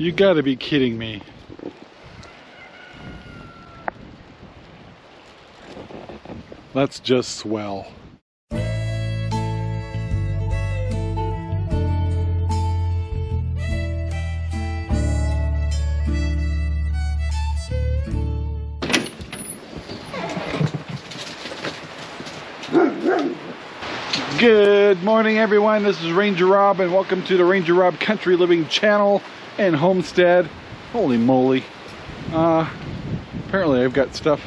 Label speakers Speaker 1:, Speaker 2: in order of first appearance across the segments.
Speaker 1: You gotta be kidding me. That's just swell. Good morning, everyone. This is Ranger Rob, and welcome to the Ranger Rob Country Living channel and homestead. Holy moly. Apparently I've got stuff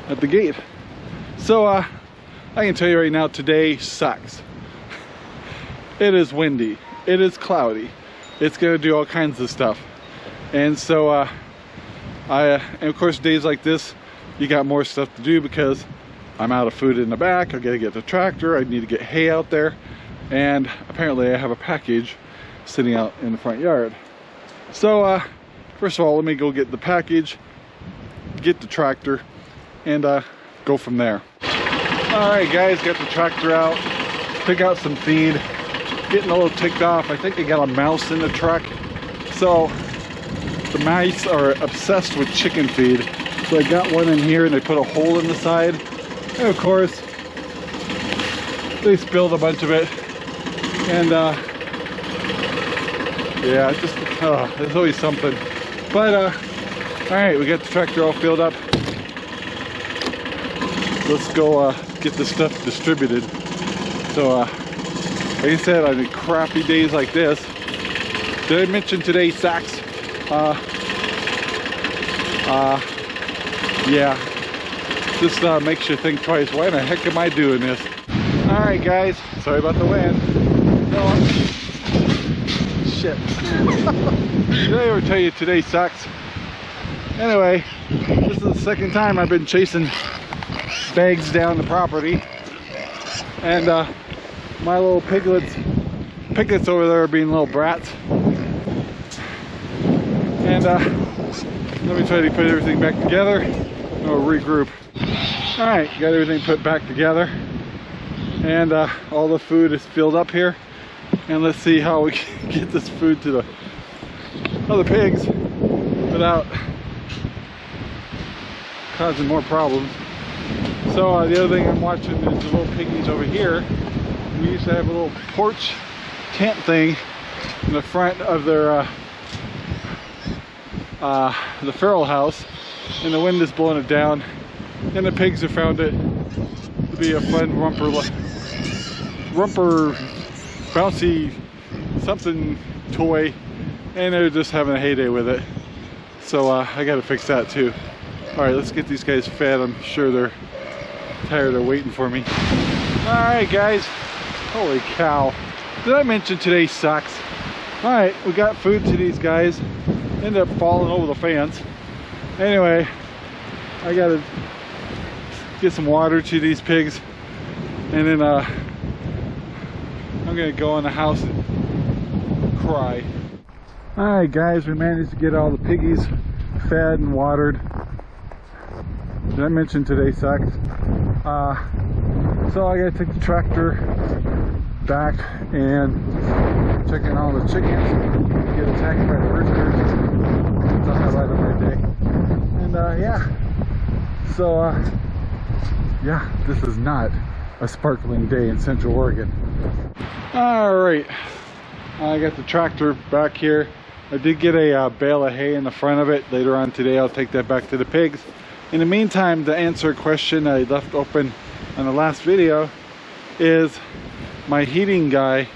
Speaker 1: at the gate. So I can tell you right now, today sucks. It is windy. It is cloudy. It's gonna do all kinds of stuff. And so and of course days like this, you got more stuff to do because I'm out of food in the back. I gotta get the tractor. I need to get hay out there. And apparently I have a package sitting out in the front yard. So first of all, let me go get the package, get the tractor, and go from there. All right, guys, got the tractor out, pick out some feed, getting a little ticked off. I think I got a mouse in the truck. So the mice are obsessed with chicken feed. So I got one in here and they put a hole in the side. And of course, they spilled a bunch of it. And yeah, just, there's always something. But all right, we got the tractor all filled up. Let's go get this stuff distributed. So like I said, on crappy days like this, did I mention today sacks? Yeah, just makes you think twice. Why the heck am I doing this? All right, guys, sorry about the wind. No, shit. Did I ever tell you today sucks? Anyway, this is the second time I've been chasing bags down the property, and my little piglets over there are being little brats. And let me try to put everything back together and we'll regroup. All right, got everything put back together, and all the food is filled up here. And let's see how we can get this food to the other pigs without causing more problems. So the other thing I'm watching is the little piggies over here. We used to have a little porch tent thing in the front of their the feral house, and the wind is blowing it down, and the pigs have found it to be a fun romper bouncy something toy, and they're just having a heyday with it. So I gotta fix that too. All right, let's get these guys fed. I'm sure they're tired of waiting for me. All right, guys, holy cow, did I mention today sucks? All right, we got food to these guys. Ended up falling over the fence. Anyway, I gotta get some water to these pigs, and then I'm gonna go in the house and cry. All right, guys, we managed to get all the piggies fed and watered. Did I mention today sucks? So I gotta take the tractor back and check in all the chickens, get attacked by the roosters. It's a highlight of my day. And yeah, so yeah, this is not a sparkling day in Central Oregon. All right, I got the tractor back here. I did get a bale of hay in the front of it. Later on today, I'll take that back to the pigs. In the meantime, to answer a question I left open on the last video, is my heating guy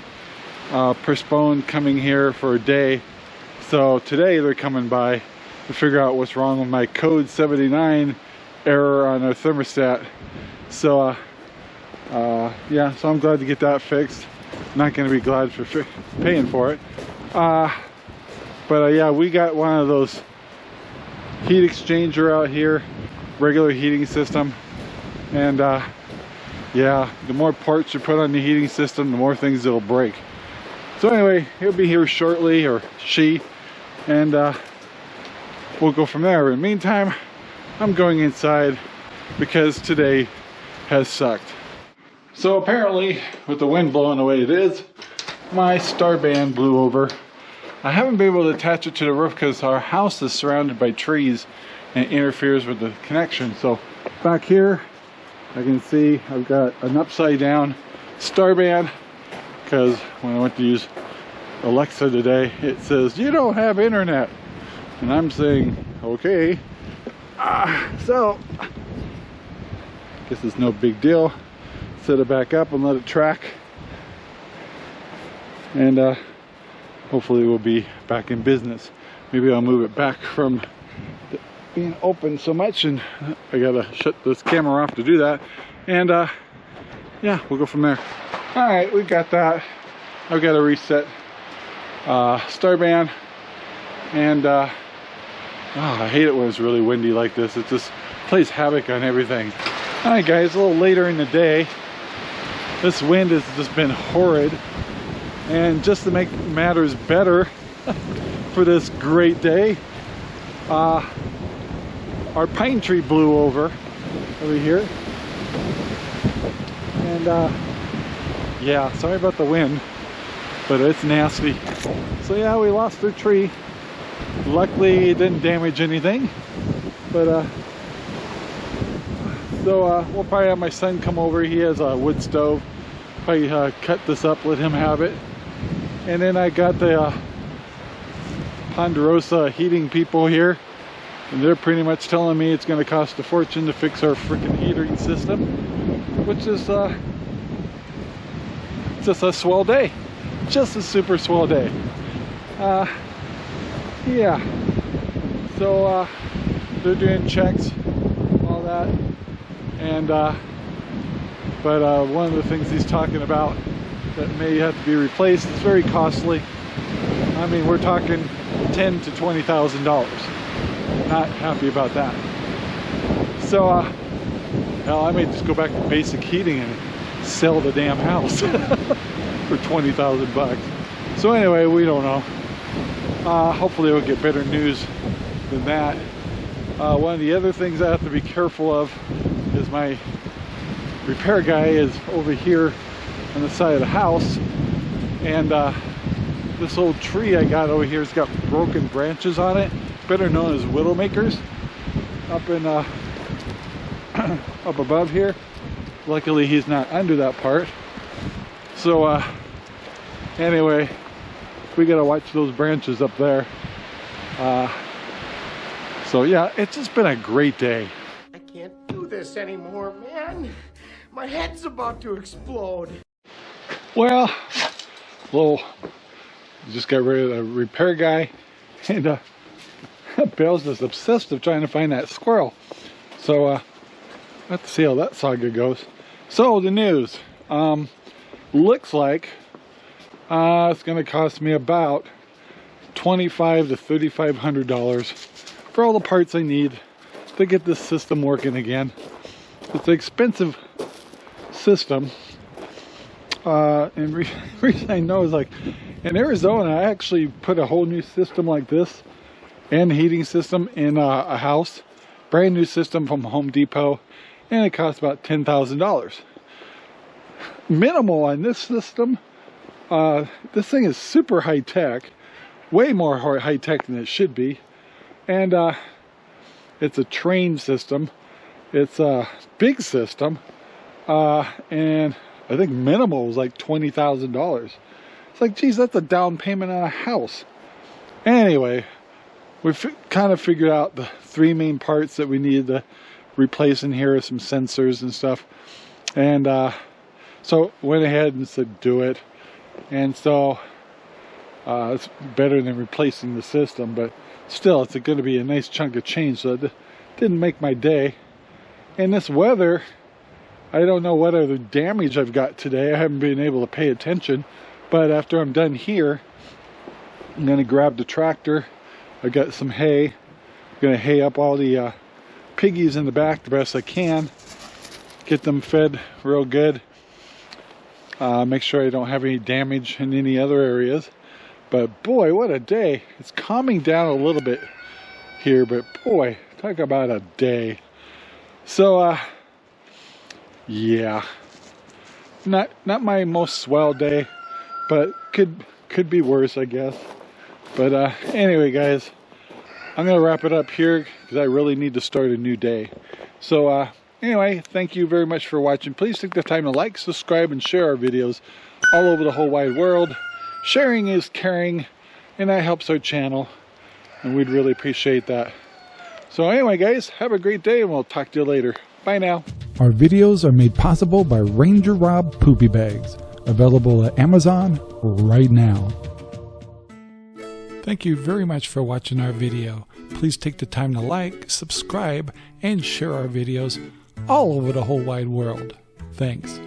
Speaker 1: postponed coming here for a day. So today they're coming by to figure out what's wrong with my code 79 error on our thermostat. So yeah, so I'm glad to get that fixed. Not going to be glad for paying for it. But yeah, we got one of those heat exchanger out here, regular heating system, and yeah, the more parts you put on the heating system, the more things it'll break. So anyway, he'll be here shortly, or she, and we'll go from there. In the meantime, I'm going inside because today has sucked. So apparently, with the wind blowing the way it is, my star band blew over I haven't been able to attach it to the roof because our house is surrounded by trees and it interferes with the connection. So back here I can see I've got an upside down star band because when I went to use Alexa today, it says you don't have internet, and I'm saying okay. So I guess it's no big deal. Set it back up and let it track, and hopefully we'll be back in business. Maybe I'll move it back from being open so much, and I gotta shut this camera off to do that, and yeah, we'll go from there. All right, we got that. I've got to reset star band, and oh, I hate it when it's really windy like this. It just plays havoc on everything. All right guys, a little later in the day. This wind has just been horrid, and just to make matters better for this great day, our pine tree blew over here, and yeah, sorry about the wind, but it's nasty. So yeah, we lost our tree. Luckily it didn't damage anything, but so we'll probably have my son come over. He has a wood stove. Probably cut this up, let him have it. And then I got the Ponderosa heating people here, and they're pretty much telling me it's going to cost a fortune to fix our freaking heating system, which is just a swell day. Just a super swell day. Yeah, so they're doing checks, all that, and but one of the things he's talking about that may have to be replaced is very costly. I mean, we're talking $10,000 to $20,000. Not happy about that. So hell, I may just go back to basic heating and sell the damn house for 20,000 bucks. So anyway, we don't know. Hopefully we'll get better news than that. One of the other things I have to be careful of is my repair guy is over here on the side of the house, and this old tree I got over here has got broken branches on it, better known as widowmakers, up in up above here. Luckily he's not under that part. So anyway, we gotta watch those branches up there. So yeah, it's just been a great day.
Speaker 2: I can't do this anymore, man. My head's about to explode.
Speaker 1: Well, just got rid of the repair guy, and Bill's just obsessed with trying to find that squirrel. So we'll have to see how that saga goes. So the news, looks like it's going to cost me about $2,500 to $3,500 for all the parts I need to get this system working again. It's an expensive system, and reason I know is, like, in Arizona I actually put a whole new system like this and heating system in a house, brand new system from Home Depot, and it cost about $10,000. Minimal on this system. This thing is super high tech, way more high tech than it should be, and it's a trained system. It's a big system, and I think minimal was like $20,000. It's like, geez, that's a down payment on a house. Anyway, we've kind of figured out the three main parts that we needed to replace in here, some sensors and stuff, and so went ahead and said do it. And so it's better than replacing the system, but still it's going to be a nice chunk of change, so it didn't make my day. And this weather, I don't know what other damage I've got today. I haven't been able to pay attention, but after I'm done here, I'm going to grab the tractor. I got some hay. I'm going to hay up all the piggies in the back the best I can, get them fed real good. Make sure I don't have any damage in any other areas. But boy, what a day. It's calming down a little bit here, but boy, talk about a day. So yeah, not my most swell day, but could be worse, I guess. But anyway, guys, I'm going to wrap it up here because I really need to start a new day. So anyway, thank you very much for watching. Please take the time to like, subscribe, and share our videos all over the whole wide world. Sharing is caring, and that helps our channel, and we'd really appreciate that. So anyway, guys, have a great day, and we'll talk to you later. Bye now. Our videos are made possible by RangerRob Poopy Bags, available at Amazon right now. Thank you very much for watching our video. Please take the time to like, subscribe, and share our videos all over the whole wide world. Thanks.